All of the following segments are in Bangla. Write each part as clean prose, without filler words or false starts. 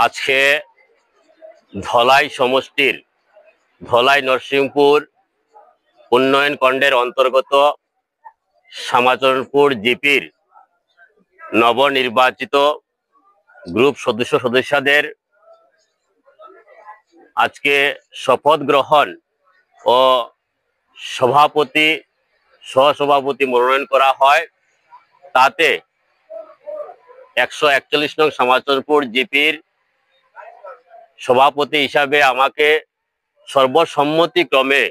আজকে ধলাই সমষ্টির ধলাই নরসিংপুর উন্নয়ন খণ্ডের অন্তর্গত শ্যামাচরণপুর জিপির নবনির্বাচিত গ্রুপ সদস্যদের আজকে শপথ গ্রহণ ও সভাপতি সহসভাপতি মনোনয়ন করা হয়। তাতে 141 নং শ্যামাচরণপুর জিপির সভাপতি হিসাবে আমাকে সর্বসম্মতিক্রমে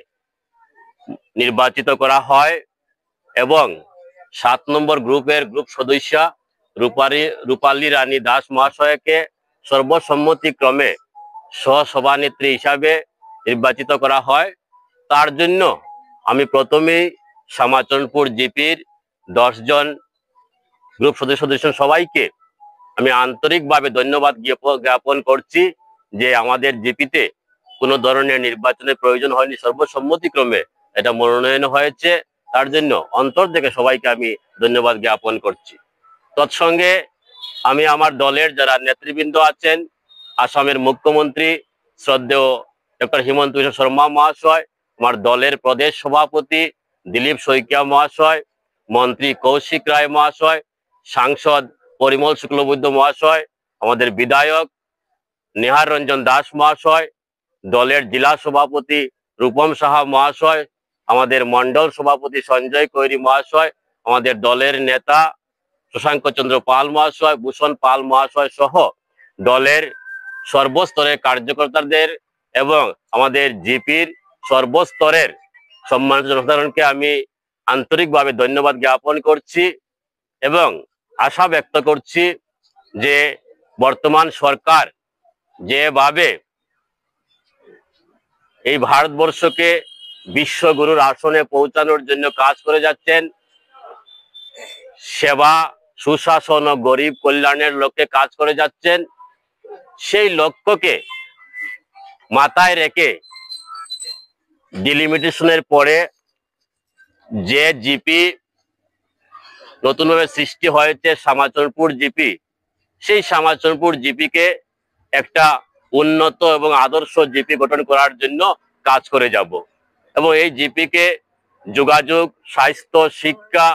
নির্বাচিত করা হয় এবং 7 নম্বর গ্রুপের গ্রুপ সদস্য রূপালী রানী দাস মহাশয়কে সর্বসম্মতিক্রমে সহসভানেত্রী হিসাবে নির্বাচিত করা হয়। তার জন্য আমি প্রথমেই শ্যামাচরণপুর জিপির 10 জন গ্রুপ সদস্য সবাইকে আমি আন্তরিকভাবে ধন্যবাদ জ্ঞাপন করছি যে আমাদের জিপিতে কোনো ধরনের নির্বাচনের প্রয়োজন হয়নি, সর্বসম্মতিক্রমে এটা মনোনয়ন হয়েছে। তার জন্য অন্তর থেকে সবাইকে আমি ধন্যবাদ জ্ঞাপন করছি। তৎসঙ্গে আমি আমার দলের যারা নেতৃবৃন্দ আছেন, আসামের মুখ্যমন্ত্রী শ্রদ্ধেয় ডক্টর হিমন্ত বিশ্ব শর্মা মহাশয়, আমার দলের প্রদেশ সভাপতি দিলীপ শইকিয়া মহাশয়, মন্ত্রী কৌশিক রায় মহাশয়, সাংসদ পরিমল শুক্লবৈদ্য মহাশয়, আমাদের বিধায়ক নিহার রঞ্জন দাস মহাশয়, দলের জেলা সভাপতি রূপম সাহা মহাশয়, আমাদের মন্ডল সভাপতি সঞ্জয় কৈরি মহাশয়, আমাদের দলের নেতা শশাঙ্ক চন্দ্র পাল মহাশয়, ভূষণ পাল মহাশয় সহ দলের সর্বস্তরের কার্যকর্তাদের এবং আমাদের জিপির সর্বস্তরের সম্মানিত জনসাধারণকে আমি আন্তরিকভাবে ধন্যবাদ জ্ঞাপন করছি এবং আশা ব্যক্ত করছি যে বর্তমান সরকার যেভাবে এই ভারতবর্ষকে বিশ্বগুরুর আসনে পৌঁছানোর জন্য কাজ করে যাচ্ছেন, সেবা সুশাসন ও গরিব কল্যাণের লক্ষ্যে কাজ করে যাচ্ছেন, সেই লক্ষ্যকে মাথায় রেখে ডিলিমিটেশনের পরে যে জিপি নতুনভাবে সৃষ্টি হয়েছে শ্যামাচরণপুর জিপি, সেই শ্যামাচরণপুর জিপিকে একটা উন্নত এবং আদর্শ জিপি গঠন করার জন্য কাজ করে যাব এবং এই জিপিকে যোগাযোগ, স্বাস্থ্য, শিক্ষা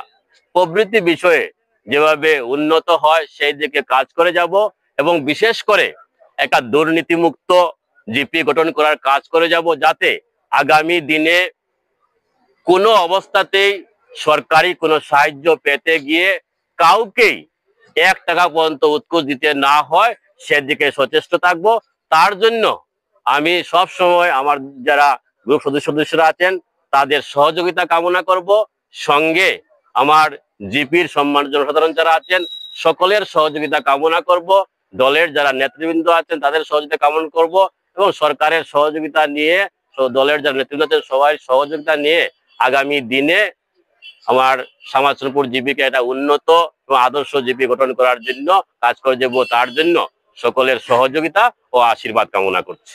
প্রভৃতি বিষয়ে যেভাবে উন্নত হয় সেই দিকে কাজ করে যাব এবং বিশেষ করে একটা দুর্নীতিমুক্ত জিপি গঠন করার কাজ করে যাব, যাতে আগামী দিনে কোনো অবস্থাতেই সরকারি কোনো সাহায্য পেতে গিয়ে কাউকেই 1 টাকা পর্যন্ত উৎকোচ দিতে না হয়, সেদিকে সচেষ্ট থাকবো। তার জন্য আমি সব সময় আমার যারা গ্রুপ সদস্যরা আছেন তাদের সহযোগিতা কামনা করব, সঙ্গে আমার জিপির সম্মানিত জনসাধারণ যারা আছেন সকলের সহযোগিতা কামনা করব, দলের যারা নেতৃবৃন্দ আছেন তাদের সহযোগিতা কামনা করব এবং সরকারের সহযোগিতা নিয়ে, দলের যারা নেতৃবৃন্দ আছেন সবাই সহযোগিতা নিয়ে আগামী দিনে আমার শ্যামাচরণপুর জিপিকে একটা উন্নত এবং আদর্শ জিপি গঠন করার জন্য কাজ করে যাব। তার জন্য সকলের সহযোগিতা ও আশীর্বাদ কামনা করছি।